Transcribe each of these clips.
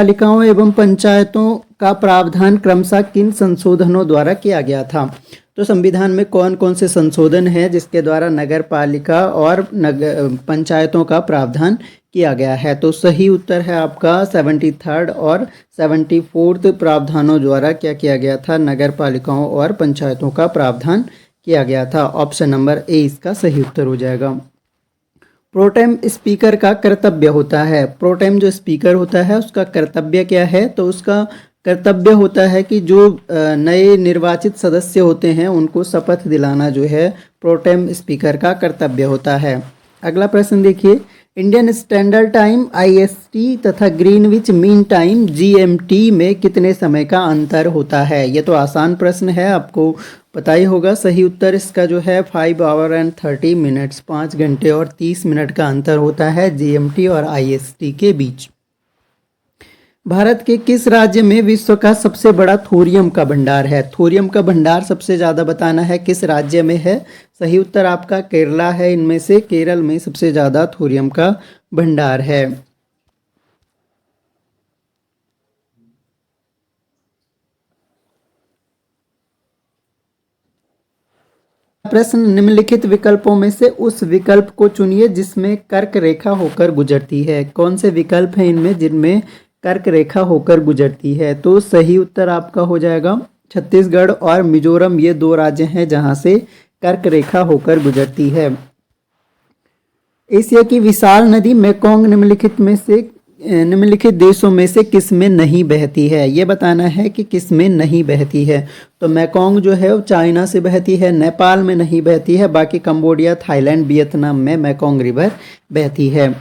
पालिकाओं एवं पंचायतों का प्रावधान क्रमशः किन संशोधनों द्वारा किया गया था? तो संविधान में कौन कौन से संशोधन हैं जिसके द्वारा नगर पालिका और पंचायतों का प्रावधान किया गया है? तो सही उत्तर है आपका 73rd और 74th प्रावधानों द्वारा क्या किया गया था? नगर पालिकाओं और पंचायतों का प्रावधान किया गया था। ऑप्शन नंबर ए इसका सही उत्तर हो जाएगा। प्रोटेम स्पीकर का कर्तव्य होता है, प्रोटेम जो स्पीकर होता है उसका कर्तव्य क्या है? तो उसका कर्तव्य होता है कि जो नए निर्वाचित सदस्य होते हैं उनको शपथ दिलाना जो है प्रोटेम स्पीकर का कर्तव्य होता है। अगला प्रश्न देखिए, इंडियन स्टैंडर्ड टाइम IST तथा ग्रीनविच मीन टाइम GMT में कितने समय का अंतर होता है? ये तो आसान प्रश्न है, आपको पता ही होगा। सही उत्तर इसका जो है 5 आवर एंड 30 मिनट्स, 5 घंटे और 30 मिनट का अंतर होता है GMT और IST के बीच। भारत के किस राज्य में विश्व का सबसे बड़ा थोरियम का भंडार है? थोरियम का भंडार सबसे ज़्यादा बताना है किस राज्य में है? सही उत्तर आपका केरला है। इनमें से केरल में सबसे ज़्यादा थोरियम का भंडार है। प्रश्न, निम्नलिखित विकल्पों में से उस विकल्प को चुनिए जिसमें कर्क रेखा होकर गुजरती है। कौन से विकल्प हैं इनमें जिनमें कर्क रेखा होकर गुजरती है? तो सही उत्तर आपका हो जाएगा छत्तीसगढ़ और मिजोरम, ये 2 राज्य हैं जहां से कर्क रेखा होकर गुजरती है। एशिया की विशाल नदी मेकोंग निम्नलिखित देशों में से किस में नहीं बहती है? ये बताना है कि किस में नहीं बहती है। तो मेकोंग जो है वो चाइना से बहती है, नेपाल में नहीं बहती है, बाकी कंबोडिया, थाईलैंड, वियतनाम में मेकोंग रिवर बहती है।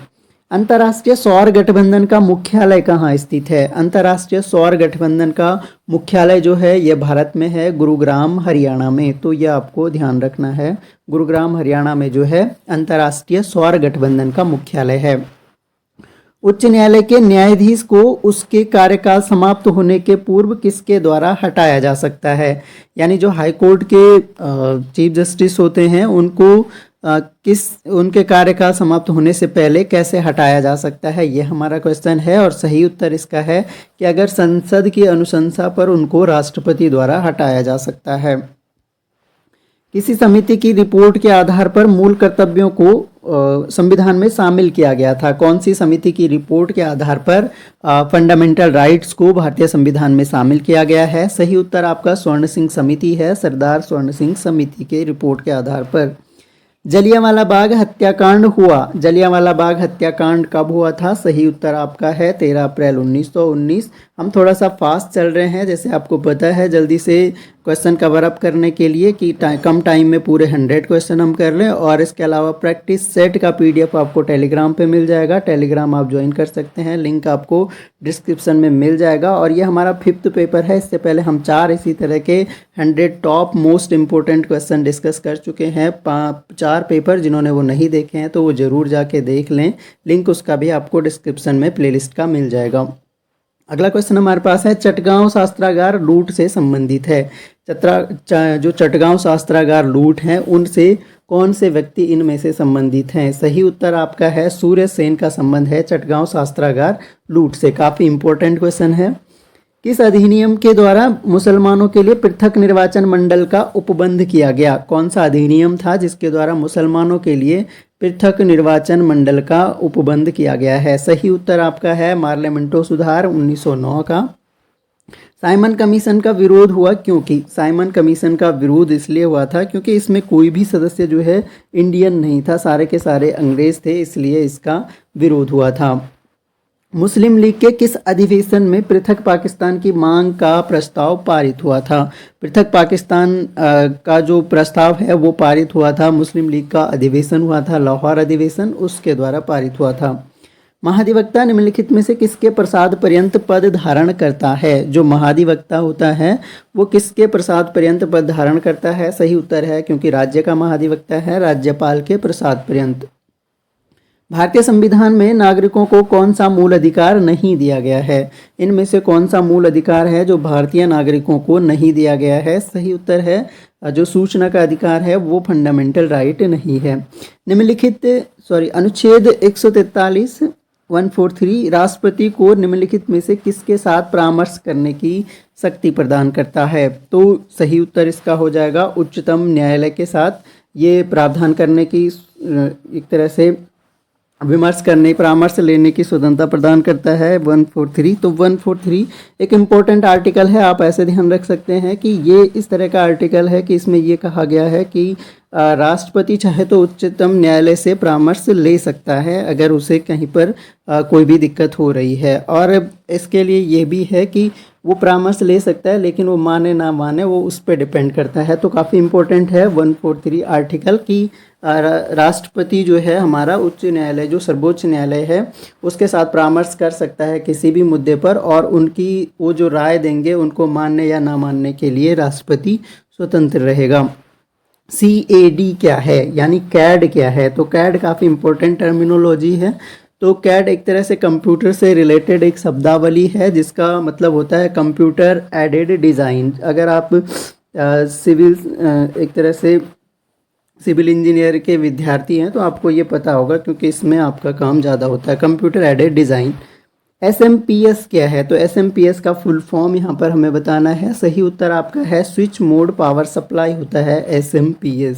अंतर्राष्ट्रीय सौर गठबंधन का मुख्यालय कहाँ स्थित है? अंतर्राष्ट्रीय सौर गठबंधन का मुख्यालय जो है ये भारत में है, गुरुग्राम हरियाणा में। तो यह आपको ध्यान रखना है, गुरुग्राम हरियाणा में जो है अंतर्राष्ट्रीय सौर गठबंधन का मुख्यालय है। उच्च न्यायालय के न्यायाधीश को उसके कार्यकाल समाप्त होने के पूर्व किसके द्वारा हटाया जा सकता है? यानी जो हाई कोर्ट के चीफ जस्टिस होते हैं उनको उनके कार्यकाल समाप्त होने से पहले कैसे हटाया जा सकता है, ये हमारा क्वेश्चन है। और सही उत्तर इसका है कि अगर संसद की अनुशंसा पर उनको राष्ट्रपति द्वारा हटाया जा सकता है। किसी समिति की रिपोर्ट के आधार पर मूल कर्तव्यों को संविधान में शामिल किया गया था? कौन सी समिति की रिपोर्ट के आधार पर फंडामेंटल राइट्स को भारतीय संविधान में शामिल किया गया है? सही उत्तर आपका स्वर्ण सिंह समिति है, सरदार स्वर्ण सिंह समिति के रिपोर्ट के आधार पर। जलियांवाला बाग हत्याकांड हुआ, जलियांवाला बाग हत्याकांड कब हुआ था? सही उत्तर आपका है 13 अप्रैल 1919। हम थोड़ा सा फास्ट चल रहे हैं, जैसे आपको पता है, जल्दी से क्वेश्चन कवर अप करने के लिए कि कम टाइम में पूरे 100 क्वेश्चन हम कर लें। और इसके अलावा प्रैक्टिस सेट का PDF आपको टेलीग्राम पे मिल जाएगा, टेलीग्राम आप ज्वाइन कर सकते हैं, लिंक आपको डिस्क्रिप्शन में मिल जाएगा। और ये हमारा 5th पेपर है, इससे पहले हम 4 इसी तरह के 100 top most important question discuss कर चुके हैं। 4 पेपर, जिन्होंने वो नहीं देखे हैं तो वो ज़रूर जाके देख लें, लिंक उसका भी आपको डिस्क्रिप्शन में प्लेलिस्ट का मिल जाएगा। अगला क्वेश्चन हमारे पास है, चटगांव शस्त्रागार लूट से संबंधित है। जो चटगांव शस्त्रागार लूट हैं उनसे कौन से व्यक्ति इनमें से संबंधित हैं? सही उत्तर आपका है सूर्य सेन का संबंध है चटगांव शस्त्रागार लूट से। काफ़ी इंपॉर्टेंट क्वेश्चन है। किस अधिनियम के द्वारा मुसलमानों के लिए पृथक निर्वाचन मंडल का उपबंध किया गया? कौन सा अधिनियम था जिसके द्वारा मुसलमानों के लिए पृथक निर्वाचन मंडल का उपबंध किया गया है? सही उत्तर आपका है मार्लेमेंटो सुधार 1909 का। साइमन कमीशन का विरोध हुआ क्योंकि? साइमन कमीशन का विरोध इसलिए हुआ था क्योंकि इसमें कोई भी सदस्य जो है इंडियन नहीं था, सारे के सारे अंग्रेज थे, इसलिए इसका विरोध हुआ था। मुस्लिम लीग के किस अधिवेशन में पृथक पाकिस्तान की मांग का प्रस्ताव पारित हुआ था? पृथक पाकिस्तान का जो प्रस्ताव है वो पारित हुआ था, मुस्लिम लीग का अधिवेशन हुआ था, लाहौर अधिवेशन, उसके द्वारा पारित हुआ था। महाधिवक्ता निम्नलिखित में से किसके प्रसाद पर्यंत पद धारण करता है? जो महाधिवक्ता होता है वो किसके प्रसाद पर्यंत पद धारण करता है? सही उत्तर है, क्योंकि राज्य का महाधिवक्ता है, राज्यपाल के प्रसाद पर्यंत। भारतीय संविधान में नागरिकों को कौन सा मूल अधिकार नहीं दिया गया है? इनमें से कौन सा मूल अधिकार है जो भारतीय नागरिकों को नहीं दिया गया है? सही उत्तर है जो सूचना का अधिकार है वो फंडामेंटल राइट नहीं है। अनुच्छेद 143 143 राष्ट्रपति को निम्नलिखित में से किसके साथ परामर्श करने की शक्ति प्रदान करता है? तो सही उत्तर इसका हो जाएगा उच्चतम न्यायालय के साथ ये प्रावधान करने की एक तरह से विमर्श करने परामर्श लेने की स्वतंत्रता प्रदान करता है 143। तो 143 एक इम्पोर्टेंट आर्टिकल है, आप ऐसे ध्यान रख सकते हैं कि ये इस तरह का आर्टिकल है कि इसमें ये कहा गया है कि राष्ट्रपति चाहे तो उच्चतम न्यायालय से परामर्श ले सकता है अगर उसे कहीं पर कोई भी दिक्कत हो रही है। और इसके लिए ये भी है कि वो परामर्श ले सकता है लेकिन वो माने ना माने वो उस पर डिपेंड करता है। तो काफ़ी इम्पोर्टेंट है 143 आर्टिकल की राष्ट्रपति जो है हमारा उच्च न्यायालय जो सर्वोच्च न्यायालय है उसके साथ परामर्श कर सकता है किसी भी मुद्दे पर, और उनकी वो जो राय देंगे उनको मानने या ना मानने के लिए राष्ट्रपति स्वतंत्र रहेगा। CAD क्या है यानी कैड क्या है? तो कैड काफ़ी इम्पोर्टेंट टर्मिनोलॉजी है। तो कैड एक तरह से कंप्यूटर से रिलेटेड एक शब्दावली है जिसका मतलब होता है कंप्यूटर एडेड डिज़ाइन। अगर आप सिविल एक तरह से सिविल इंजीनियर के विद्यार्थी हैं तो आपको ये पता होगा क्योंकि इसमें आपका काम ज़्यादा होता है, कंप्यूटर एडेड डिज़ाइन। SMPS क्या है? तो SMPS का फुल फॉर्म यहाँ पर हमें बताना है। सही उत्तर आपका है स्विच मोड पावर सप्लाई होता है SMPS।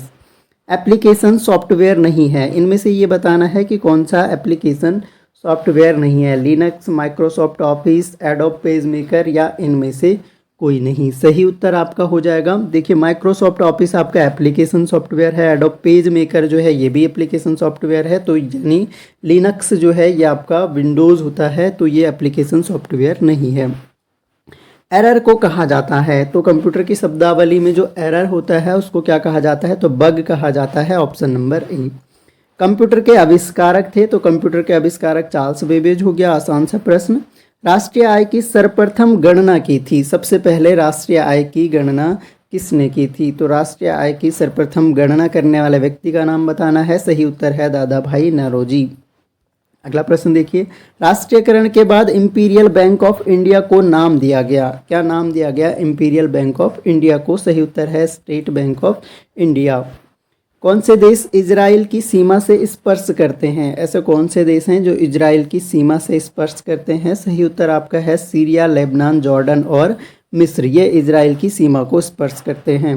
एप्लीकेशन सॉफ्टवेयर नहीं है, इनमें से ये बताना है कि कौन सा एप्लीकेशन सॉफ्टवेयर नहीं है। Linux, Microsoft office, adobe page maker या इनमें से कोई नहीं। सही उत्तर आपका हो जाएगा, देखिए माइक्रोसॉफ्ट ऑफिस आपका एप्लीकेशन सॉफ्टवेयर है, एडोब पेज मेकर जो है ये भी एप्लीकेशन सॉफ्टवेयर है। तो यानी लिनक्स जो है ये आपका विंडोज़ होता है, तो ये एप्लीकेशन सॉफ्टवेयर नहीं है। एरर को कहा जाता है, तो कंप्यूटर की शब्दावली में जो एरर होता है उसको क्या कहा जाता है? तो बग कहा जाता है, ऑप्शन नंबर ए। कंप्यूटर के आविष्कारक थे, तो कंप्यूटर के आविष्कारक चार्ल्स बेबेज हो गया। आसान सा प्रश्न। राष्ट्रीय आय की सर्वप्रथम गणना की थी, सबसे पहले राष्ट्रीय आय की गणना किसने की थी? तो राष्ट्रीय आय की सर्वप्रथम गणना करने वाले व्यक्ति का नाम बताना है। सही उत्तर है दादा भाई नौरोजी। अगला प्रश्न देखिए, राष्ट्रीयकरण के बाद इंपीरियल बैंक ऑफ इंडिया को नाम दिया गया, क्या नाम दिया गया इंपीरियल बैंक ऑफ इंडिया को? सही उत्तर है स्टेट बैंक ऑफ इंडिया। कौन से देश इजराइल की सीमा से स्पर्श करते हैं? ऐसे कौन से देश हैं जो इजराइल की सीमा से स्पर्श करते हैं? सही उत्तर आपका है सीरिया, लेबनान, जॉर्डन और मिस्र, ये इजराइल की सीमा को स्पर्श करते हैं।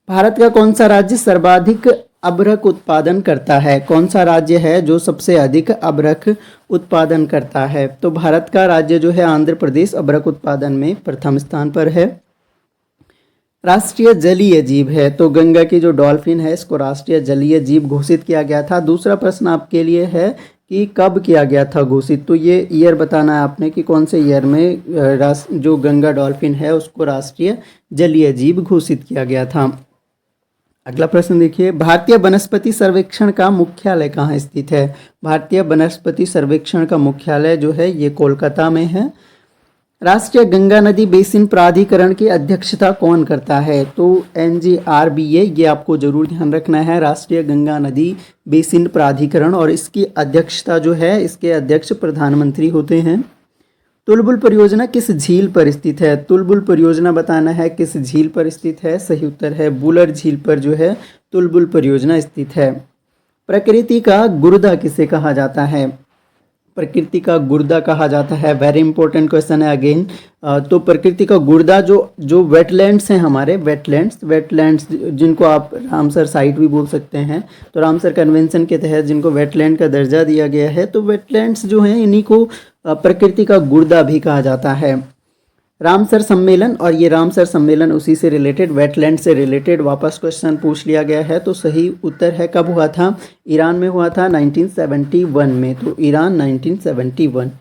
भारत का कौन सा राज्य सर्वाधिक अभ्रक उत्पादन करता है? कौन सा राज्य है जो सबसे अधिक अभ्रक उत्पादन करता है? तो भारत का राज्य जो है आंध्र प्रदेश अभ्रक उत्पादन में प्रथम स्थान पर है। राष्ट्रीय जलीय जीव है, तो गंगा की जो डॉल्फिन है इसको राष्ट्रीय जलीय जीव घोषित किया गया था। दूसरा प्रश्न आपके लिए है कि कब किया गया था घोषित, तो ये ईयर बताना है आपने कि कौन से ईयर में जो गंगा डॉल्फिन है उसको राष्ट्रीय जलीय जीव घोषित किया गया था। अगला प्रश्न देखिए, भारतीय वनस्पति सर्वेक्षण का मुख्यालय कहाँ स्थित है? भारतीय वनस्पति सर्वेक्षण का मुख्यालय जो है ये कोलकाता में है। राष्ट्रीय गंगा नदी बेसिन प्राधिकरण की अध्यक्षता कौन करता है? तो NGRBA, ये आपको जरूर ध्यान रखना है, राष्ट्रीय गंगा नदी बेसिन प्राधिकरण, और इसकी अध्यक्षता जो है इसके अध्यक्ष प्रधानमंत्री होते हैं। तुलबुल परियोजना किस झील पर स्थित है? तुलबुल परियोजना बताना है किस झील पर स्थित है? सही उत्तर है बुलर झील पर जो है तुलबुल परियोजना स्थित है। प्रकृति का गुर्दा किसे कहा जाता है? प्रकृति का गुर्दा कहा जाता है, वेरी इंपॉर्टेंट क्वेश्चन है अगेन। तो प्रकृति का गुर्दा जो वेटलैंड्स हैं हमारे, वेटलैंड्स जिनको आप रामसर साइट भी बोल सकते हैं, तो रामसर कन्वेंशन के तहत जिनको वेटलैंड का दर्जा दिया गया है, तो वेटलैंड्स जो हैं इन्हीं को प्रकृति का गुर्दा भी कहा जाता है। रामसर सम्मेलन, और ये रामसर सम्मेलन उसी से रिलेटेड, वेटलैंड से रिलेटेड वापस क्वेश्चन पूछ लिया गया है। तो सही उत्तर है कब हुआ था? ईरान में हुआ था 1971 में, तो ईरान 1971।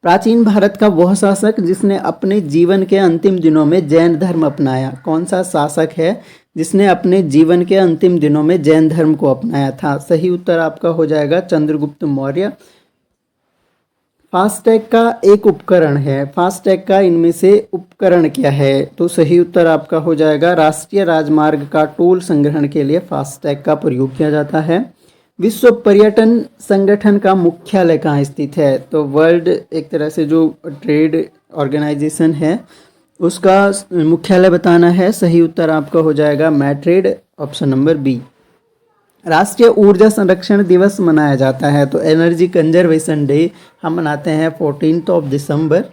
प्राचीन भारत का वह शासक जिसने अपने जीवन के अंतिम दिनों में जैन धर्म अपनाया, कौन सा शासक है जिसने अपने जीवन के अंतिम दिनों में जैन धर्म को अपनाया था? सही उत्तर आपका हो जाएगा चंद्रगुप्त मौर्य। फास्टैग का एक उपकरण है, फास्टैग का इनमें से उपकरण क्या है? तो सही उत्तर आपका हो जाएगा राष्ट्रीय राजमार्ग का टोल संग्रहण के लिए फास्टैग का प्रयोग किया जाता है। विश्व पर्यटन संगठन का मुख्यालय कहाँ स्थित है? तो वर्ल्ड एक तरह से जो ट्रेड ऑर्गेनाइजेशन है उसका मुख्यालय बताना है। सही उत्तर आपका हो जाएगा मैड्रिड, ऑप्शन नंबर बी। राष्ट्रीय ऊर्जा संरक्षण दिवस मनाया जाता है, तो एनर्जी कंजर्वेशन डे हम मनाते हैं 14 दिसंबर।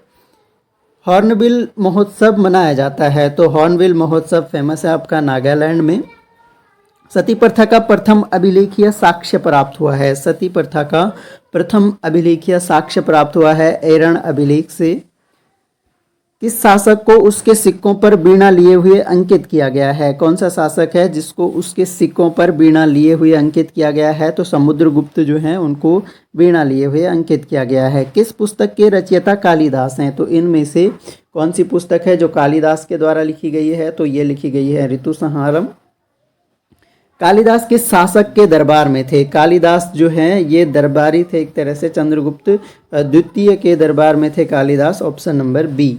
हॉर्नबिल महोत्सव मनाया जाता है, तो हॉर्नबिल महोत्सव फेमस है आपका नागालैंड में। सती प्रथा का प्रथम अभिलेखीय साक्ष्य प्राप्त हुआ है, सती प्रथा का प्रथम अभिलेखीय साक्ष्य प्राप्त हुआ है एरन अभिलेख से। किस शासक को उसके सिक्कों पर वीणा लिए हुए अंकित किया गया है? कौन सा शासक है जिसको उसके सिक्कों पर वीणा लिए हुए अंकित किया गया है? तो समुद्रगुप्त जो हैं उनको वीणा लिए हुए अंकित किया गया है। किस पुस्तक के रचयिता कालिदास हैं? तो इनमें से कौन सी पुस्तक है जो कालिदास के द्वारा लिखी गई है? तो ये लिखी गई है ऋतुसंहारम। कालिदास किस शासक के दरबार में थे? कालिदास जो हैं ये दरबारी थे, एक तरह से चंद्रगुप्त द्वितीय के दरबार में थे कालिदास। Option number B.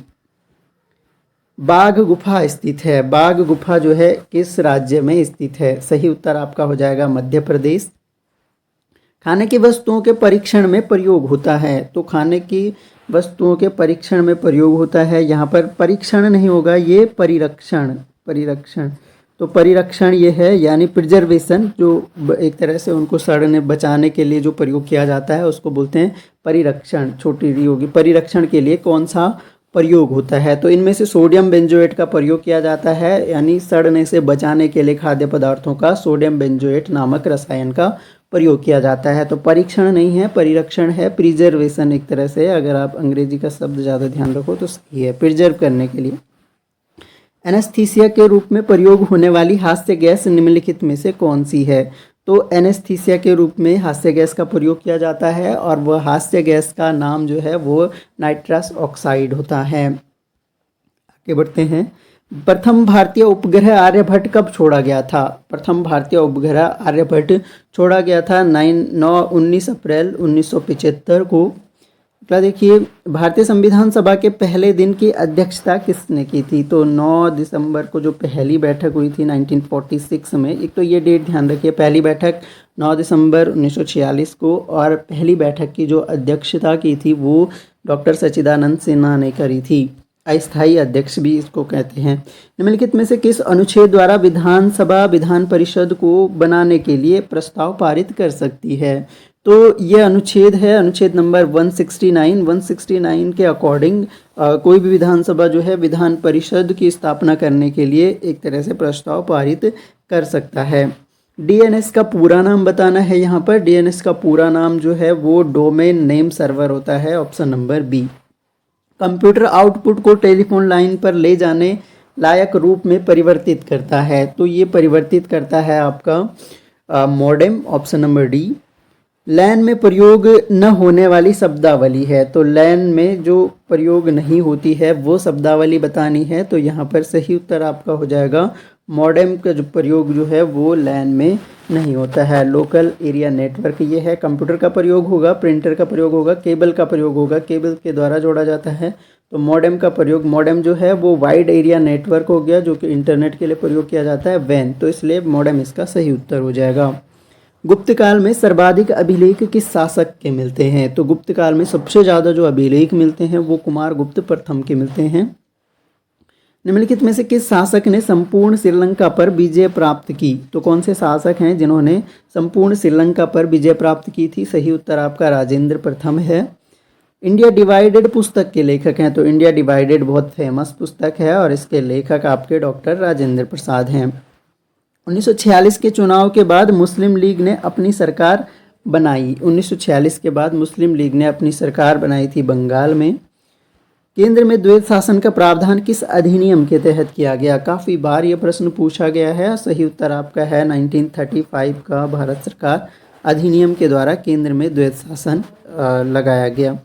बाघ गुफा स्थित है, बाघ गुफा जो है किस राज्य में स्थित है? सही उत्तर आपका हो जाएगा मध्य प्रदेश। खाने की वस्तुओं के परीक्षण में प्रयोग होता है, तो खाने की वस्तुओं के परीक्षण में प्रयोग होता है, यहाँ पर परीक्षण नहीं होगा, ये परिरक्षण, परिरक्षण। तो परिरक्षण ये है यानी प्रिजर्वेशन, जो एक तरह से उनको सड़ने बचाने के लिए जो प्रयोग किया जाता है उसको बोलते हैं परिरक्षण। छोटी री होगी। परिरक्षण के लिए कौन सा प्रयोग होता है? तो इनमें से सोडियम बेंजोएट का प्रयोग किया जाता है, यानी सड़ने से बचाने के लिए खाद्य पदार्थों का सोडियम बेंजोएट नामक रसायन का प्रयोग किया जाता है। तो परीक्षण नहीं है, परिरक्षण है, प्रिजर्वेशन एक तरह से। अगर आप अंग्रेजी का शब्द ज़्यादा ध्यान रखो तो सही है, प्रिजर्व करने के लिए। एनेस्थीसिया के रूप में प्रयोग होने वाली हास्य गैस निम्नलिखित में से कौन सी है? तो एनेस्थीसिया के रूप में हास्य गैस का प्रयोग किया जाता है और वह हास्य गैस का नाम जो है वो नाइट्रस ऑक्साइड होता है। आगे बढ़ते हैं। प्रथम भारतीय उपग्रह आर्यभट्ट कब छोड़ा गया था? प्रथम भारतीय उपग्रह आर्यभट्ट छोड़ा गया था 19 अप्रैल 1975 को। अगला देखिए, भारतीय संविधान सभा के पहले दिन की अध्यक्षता किसने की थी? तो 9 दिसंबर को जो पहली बैठक हुई थी 1946 में। एक तो ये डेट ध्यान रखिए, पहली बैठक 9 दिसंबर 1946 को, और पहली बैठक की जो अध्यक्षता की थी वो डॉक्टर सच्चिदानंद सिन्हा ने करी थी। अस्थायी अध्यक्ष भी इसको कहते हैं। निम्नलिखित में से किस अनुच्छेद द्वारा विधानसभा विधान परिषद को बनाने के लिए प्रस्ताव पारित कर सकती है? तो ये अनुच्छेद है अनुच्छेद नंबर 169। 169 के अकॉर्डिंग कोई भी विधानसभा जो है विधान परिषद की स्थापना करने के लिए एक तरह से प्रस्ताव पारित कर सकता है। डीएनएस का पूरा नाम बताना है यहाँ पर। डीएनएस का पूरा नाम जो है वो डोमेन नेम सर्वर होता है। Option number B. Computer output को टेलीफोन लाइन पर ले जाने लायक रूप में परिवर्तित करता है, तो ये परिवर्तित करता है आपका modem. Option number D. LAN में प्रयोग न होने वाली शब्दावली है, तो लैन में जो प्रयोग नहीं होती है वो शब्दावली बतानी है, तो यहाँ पर सही उत्तर आपका हो जाएगा मॉडेम का जो प्रयोग जो है वो लैन में नहीं होता है। लोकल एरिया नेटवर्क ये है। कंप्यूटर का प्रयोग होगा, प्रिंटर का प्रयोग होगा, केबल का प्रयोग होगा, केबल के द्वारा जोड़ा जाता है। तो मॉडेम का प्रयोग, मॉडेम जो है वो वाइड एरिया नेटवर्क हो गया जो कि इंटरनेट के लिए प्रयोग किया जाता है वैन, तो इसलिए मॉडेम इसका सही उत्तर हो जाएगा। गुप्त काल में सर्वाधिक अभिलेख किस शासक के मिलते हैं? तो गुप्त काल में सबसे ज़्यादा जो अभिलेख मिलते हैं वो कुमार गुप्त प्रथम के मिलते हैं। निम्नलिखित में से किस शासक ने संपूर्ण श्रीलंका पर विजय प्राप्त की? तो कौन से शासक हैं जिन्होंने संपूर्ण श्रीलंका पर विजय प्राप्त की थी? सही उत्तर आपका राजेंद्र प्रथम है। इंडिया डिवाइडेड पुस्तक के लेखक हैं, तो इंडिया डिवाइडेड बहुत फेमस पुस्तक है और इसके लेखक आपके डॉक्टर राजेंद्र प्रसाद हैं। 1946 के चुनाव के बाद मुस्लिम लीग ने अपनी सरकार बनाई। 1946 के बाद मुस्लिम लीग ने अपनी सरकार बनाई थी बंगाल में। केंद्र में द्वैत शासन का प्रावधान किस अधिनियम के तहत किया गया? काफ़ी बार ये प्रश्न पूछा गया है। सही उत्तर आपका है 1935 का भारत सरकार अधिनियम के द्वारा केंद्र में द्वैत शासन लगाया गया।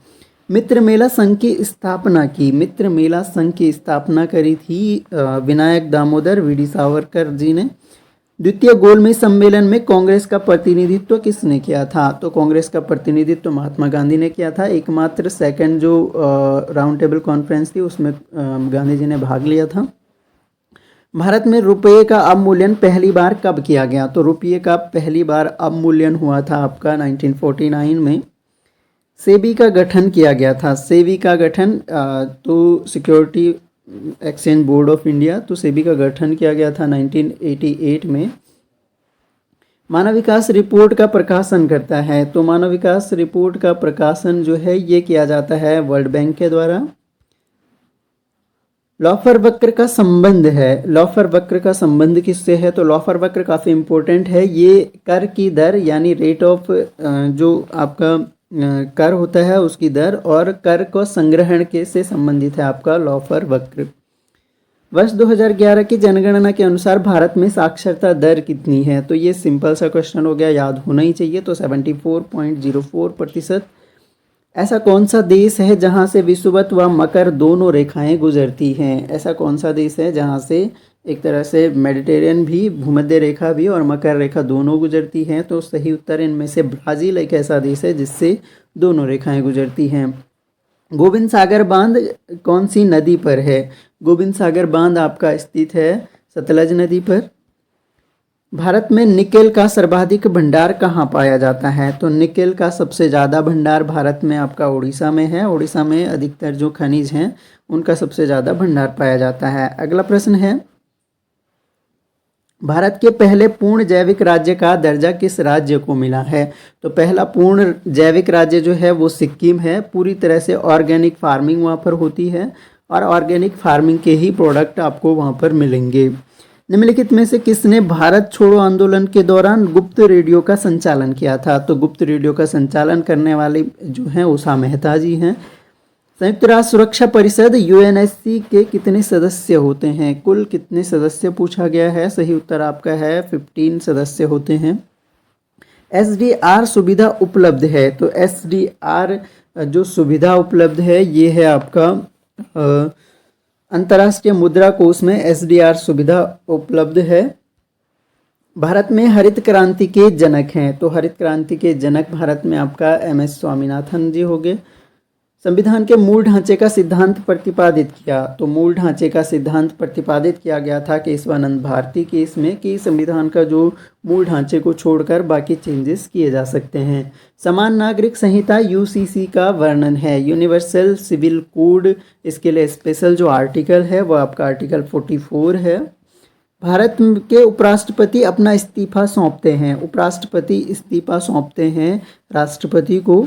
मित्र मेला संघ की स्थापना की, मित्र मेला संघ की स्थापना करी थी विनायक दामोदर वीडी सावरकर जी ने। द्वितीय गोलमेज सम्मेलन में कांग्रेस का प्रतिनिधित्व किसने किया था? तो कांग्रेस का प्रतिनिधित्व महात्मा गांधी ने किया था। एकमात्र सेकंड जो राउंड टेबल कॉन्फ्रेंस थी उसमें गांधी जी ने भाग लिया था। भारत में रुपये का अवमूल्यन पहली बार कब किया गया? तो रुपये का पहली बार अवमूल्यन हुआ था आपका 1949 में। सेबी का गठन किया गया था। सेबी का गठन तो security exchange board of India, तो सेबी का गठन किया गया था 1988 में। मानव विकास रिपोर्ट का प्रकाशन करता है? तो मानव विकास रिपोर्ट का प्रकाशन जो है ये किया जाता है वर्ल्ड बैंक के द्वारा। लॉफर वक्र का संबंध है, लॉफर वक्र का संबंध किससे है? तो लॉफर वक्र काफ़ी इंपॉर्टेंट है। ये कर की दर यानी रेट ऑफ जो आपका कर होता है उसकी दर और कर को संग्रहण के से संबंधित है आपका लॉफर वक्र। वर्ष 2011 की जनगणना के अनुसार भारत में साक्षरता दर कितनी है? तो ये सिंपल सा क्वेश्चन हो गया, याद होना ही चाहिए। तो 74.04%। ऐसा कौन सा देश है जहां से विषुवत व मकर दोनों रेखाएं गुजरती हैं? ऐसा कौन सा देश है जहां से एक तरह से मेडिटेरियन भी, भूमध्य रेखा भी और मकर रेखा दोनों गुजरती हैं? तो सही उत्तर इनमें से ब्राज़ील एक ऐसा देश है जिससे दोनों रेखाएं गुजरती हैं। गोविंद सागर बांध कौन सी नदी पर है? गोविंद सागर बांध आपका स्थित है सतलज नदी पर। भारत में निकेल का सर्वाधिक भंडार कहाँ पाया जाता है? तो निकेल का सबसे ज़्यादा भंडार भारत में आपका उड़ीसा में है। उड़ीसा में अधिकतर जो खनिज हैं उनका सबसे ज़्यादा भंडार पाया जाता है। अगला प्रश्न है, भारत के पहले पूर्ण जैविक राज्य का दर्जा किस राज्य को मिला है? तो पहला पूर्ण जैविक राज्य जो है वो सिक्किम है। पूरी तरह से ऑर्गेनिक फार्मिंग वहाँ पर होती है और ऑर्गेनिक फार्मिंग के ही प्रोडक्ट आपको वहाँ पर मिलेंगे। निम्नलिखित में से किसने भारत छोड़ो आंदोलन के दौरान गुप्त रेडियो का संचालन किया था? तो गुप्त रेडियो का संचालन करने वाले जो हैं उषा मेहता जी हैं। संयुक्त राष्ट्र सुरक्षा परिषद यूएनएससी के कितने सदस्य होते हैं? कुल कितने सदस्य पूछा गया है? सही उत्तर आपका है 15 सदस्य होते हैं। एसडीआर सुविधा उपलब्ध है? तो एसडीआर जो सुविधा उपलब्ध है ये है आपका अंतर्राष्ट्रीय मुद्रा कोष में एसडीआर सुविधा उपलब्ध है। भारत में हरित क्रांति के जनक हैं? तो हरित क्रांति के जनक भारत में आपका एमएस स्वामीनाथन जी हो गए। संविधान के मूल ढांचे का सिद्धांत प्रतिपादित किया? तो मूल ढांचे का सिद्धांत प्रतिपादित किया गया था केशवानंद भारती के इसमें कि संविधान का जो मूल ढांचे को छोड़कर बाकी चेंजेस किए जा सकते हैं। समान नागरिक संहिता यूसीसी का वर्णन है? यूनिवर्सल सिविल कोड, इसके लिए स्पेशल जो आर्टिकल है वो आपका आर्टिकल 44 है। भारत के उपराष्ट्रपति अपना इस्तीफा सौंपते हैं? उपराष्ट्रपति इस्तीफा सौंपते हैं राष्ट्रपति को।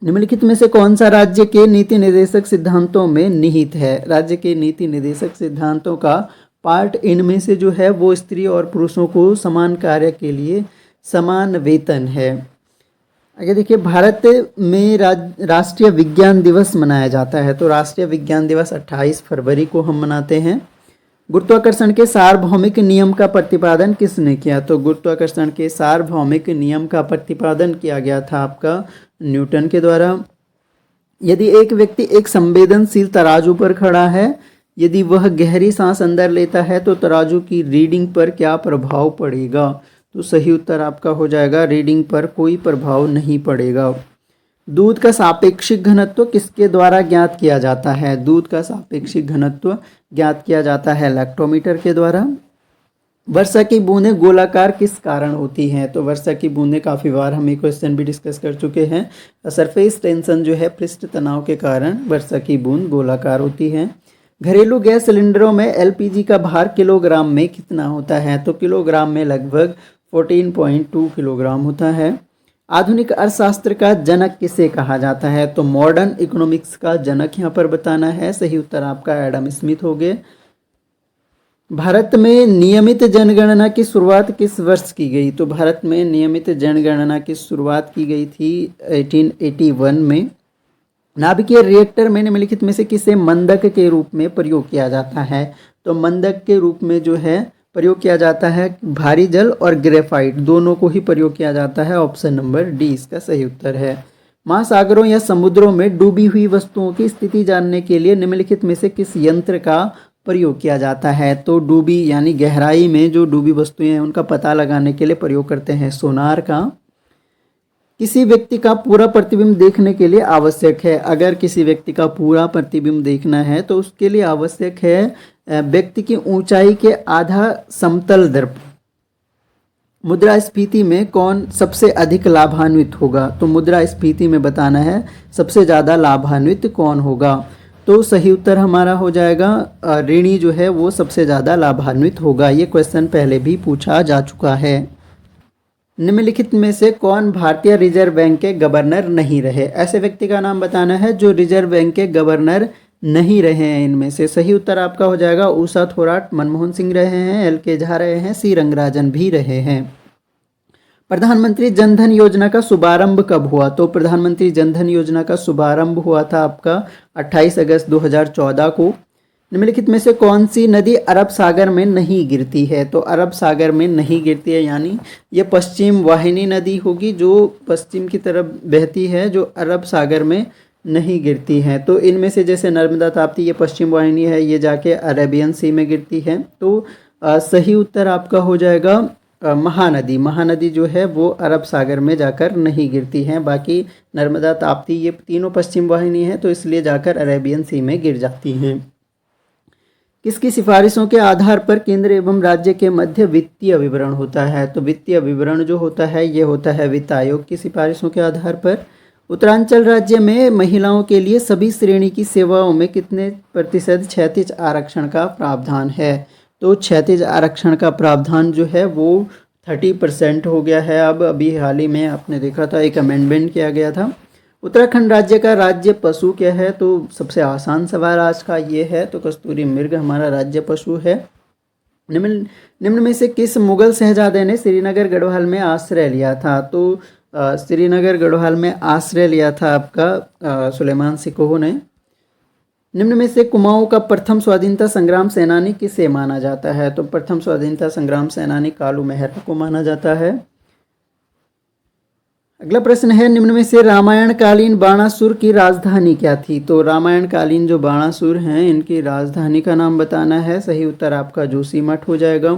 निम्नलिखित में से कौन सा राज्य के नीति निर्देशक सिद्धांतों में निहित है? राज्य के नीति निर्देशक सिद्धांतों का पार्ट इनमें से जो है वो स्त्री और पुरुषों को समान कार्य के लिए समान वेतन है। आगे देखिए, भारत में राष्ट्रीय विज्ञान दिवस मनाया जाता है? तो राष्ट्रीय विज्ञान दिवस 28 फरवरी को हम मनाते हैं। गुरुत्वाकर्षण के सार्वभौमिक नियम का प्रतिपादन किसने किया? तो गुरुत्वाकर्षण के सार्वभौमिक नियम का प्रतिपादन किया गया था आपका न्यूटन के द्वारा। यदि एक व्यक्ति एक संवेदनशील तराजू पर खड़ा है, यदि वह गहरी सांस अंदर लेता है तो तराजू की रीडिंग पर क्या प्रभाव पड़ेगा? तो सही उत्तर आपका हो जाएगा रीडिंग पर कोई प्रभाव नहीं पड़ेगा। दूध का सापेक्षिक घनत्व किसके द्वारा ज्ञात किया जाता है? दूध का सापेक्षिक घनत्व ज्ञात किया जाता है लैक्टोमीटर के द्वारा। वर्षा की बूंदें गोलाकार किस कारण होती हैं? तो वर्षा की बूंदें काफ़ी बार हम ये क्वेश्चन भी डिस्कस कर चुके हैं। सरफेस टेंशन जो है, पृष्ठ तनाव के कारण वर्षा की बूंद गोलाकार होती है। घरेलू गैस सिलेंडरों में एलपीजी का भार किलोग्राम में कितना होता है? तो किलोग्राम में लगभग 14.2 किलोग्राम होता है। आधुनिक अर्थशास्त्र का जनक किसे कहा जाता है? तो मॉडर्न इकोनॉमिक्स का जनक यहाँ पर बताना है। सही उत्तर आपका एडम स्मिथ हो गए। भारत में नियमित जनगणना की शुरुआत किस वर्ष की गई? तो भारत में नियमित जनगणना की शुरुआत की गई थी 1881 में। नाभिकीय रिएक्टर में निम्नलिखित में से किसे मंदक के रूप में प्रयोग किया जाता है? तो मंदक के रूप में जो है प्रयोग किया जाता है भारी जल और ग्रेफाइट, दोनों को ही प्रयोग किया जाता है। ऑप्शन नंबर डी इसका सही उत्तर है। महासागरों या समुद्रों में डूबी हुई वस्तुओं की स्थिति जानने के लिए निम्नलिखित में से किस यंत्र का प्रयोग किया जाता है? तो डूबी यानी गहराई में जो डूबी वस्तुएं हैं उनका पता लगाने के लिए प्रयोग करते हैं सोनार का। किसी व्यक्ति का पूरा प्रतिबिंब देखने के लिए आवश्यक है, अगर किसी व्यक्ति का पूरा प्रतिबिंब देखना है तो उसके लिए आवश्यक है व्यक्ति की ऊंचाई के आधा समतल दर्पण। मुद्रास्फीति में कौन सबसे अधिक लाभान्वित होगा? तो मुद्रास्फीति में बताना है सबसे ज़्यादा लाभान्वित कौन होगा। तो सही उत्तर हमारा हो जाएगा ऋणी जो है वो सबसे ज़्यादा लाभान्वित होगा। ये क्वेश्चन पहले भी पूछा जा चुका है। निम्नलिखित में से कौन भारतीय रिजर्व बैंक के गवर्नर नहीं रहे? ऐसे व्यक्ति का नाम बताना है जो रिजर्व बैंक के गवर्नर नहीं रहे हैं। इनमें से सही उत्तर आपका हो जाएगा उषा थोराट, मनमोहन सिंह रहे हैं, एल.के. झा रहे हैं, सी रंगराजन भी रहे हैं। प्रधानमंत्री जनधन योजना का शुभारंभ कब हुआ? तो प्रधानमंत्री जनधन योजना का शुभारंभ हुआ था आपका 28 अगस्त 2014 को। निम्नलिखित में से कौन सी नदी अरब सागर में नहीं गिरती है? तो अरब सागर में नहीं गिरती है, यानी ये पश्चिम वाहिनी नदी होगी जो पश्चिम की तरफ बहती है, जो अरब सागर में नहीं गिरती है। तो इनमें से जैसे नर्मदा ताप्ती ये पश्चिम वाहिनी है, ये जाके अरेबियन सी में गिरती है। तो सही उत्तर आपका हो जाएगा महानदी। महानदी जो है वो अरब सागर में जाकर नहीं गिरती हैं। बाकी नर्मदा ताप्ती ये तीनों पश्चिम वाहिनी है, तो इसलिए जाकर अरेबियन सी में गिर जाती हैं। किसकी सिफारिशों के आधार पर केंद्र एवं राज्य के मध्य वित्तीय विवरण होता है? तो वित्तीय विवरण जो होता है ये होता है वित्त आयोग की सिफारिशों के आधार पर। उत्तरांचल राज्य में महिलाओं के लिए सभी श्रेणी की सेवाओं में कितने प्रतिशत क्षैतिज आरक्षण का प्रावधान है? तो क्षैतिज आरक्षण का प्रावधान जो है वो 30% हो गया है। अब अभी हाल ही में आपने देखा था एक अमेंडमेंट किया गया था। उत्तराखंड राज्य का राज्य पशु क्या है? तो सबसे आसान सवाल आज का ये है, तो कस्तूरी मृग हमारा राज्य पशु है। निम्न में से किस मुगल शहजादे ने श्रीनगर गढ़वाल में आश्रय लिया था? तो श्रीनगर गढ़वाल में आश्रय लिया था आपका सुलेमान सिकोह ने। निम्न में से कुमाऊं का प्रथम स्वाधीनता संग्राम सेनानी किसे माना जाता है? तो प्रथम स्वाधीनता संग्राम सेनानी कालू मेहरा को माना जाता है। अगला प्रश्न है, निम्न में से रामायण कालीन बाणासुर की राजधानी क्या थी? तो रामायण कालीन जो बाणासुर हैं इनकी राजधानी का नाम बताना है। सही उत्तर आपका जोशीमठ हो जाएगा।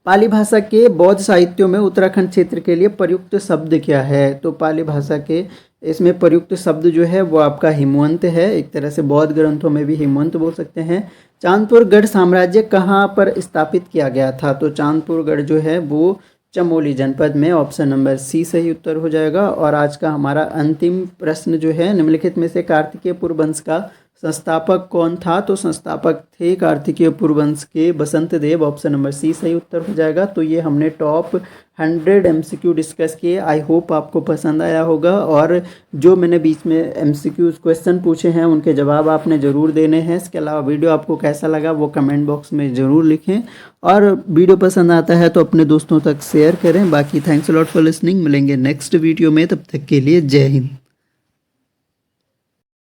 पाली भाषा के बौद्ध साहित्यों में उत्तराखंड क्षेत्र के लिए प्रयुक्त शब्द क्या है? तो पाली भाषा के इसमें प्रयुक्त शब्द जो है वो आपका हिमवंत है। एक तरह से बौद्ध ग्रंथों में भी हिमवंत बोल सकते हैं। चांदपुर गढ़ साम्राज्य कहाँ पर स्थापित किया गया था? तो चांदपुर गढ़ जो है वो चमोली जनपद में। ऑप्शन नंबर सी सही उत्तर हो जाएगा। और आज का हमारा अंतिम प्रश्न जो है, निम्नलिखित में से कार्तिकेय पुरवंश का संस्थापक कौन था? तो संस्थापक थे कार्तिकेय पुरवंश के बसंत देव। ऑप्शन नंबर सी सही उत्तर हो जाएगा। तो ये हमने टॉप 100 MCQ डिस्कस किए। आई होप आपको पसंद आया होगा। और जो मैंने बीच में MCQ क्वेश्चन पूछे हैं उनके जवाब आपने ज़रूर देने हैं। इसके अलावा वीडियो आपको कैसा लगा वो कमेंट बॉक्स में ज़रूर लिखें। और वीडियो पसंद आता है तो अपने दोस्तों तक शेयर करें। बाकी thanks a lot for listening. मिलेंगे नेक्स्ट वीडियो में, तब तक के लिए जय हिंद।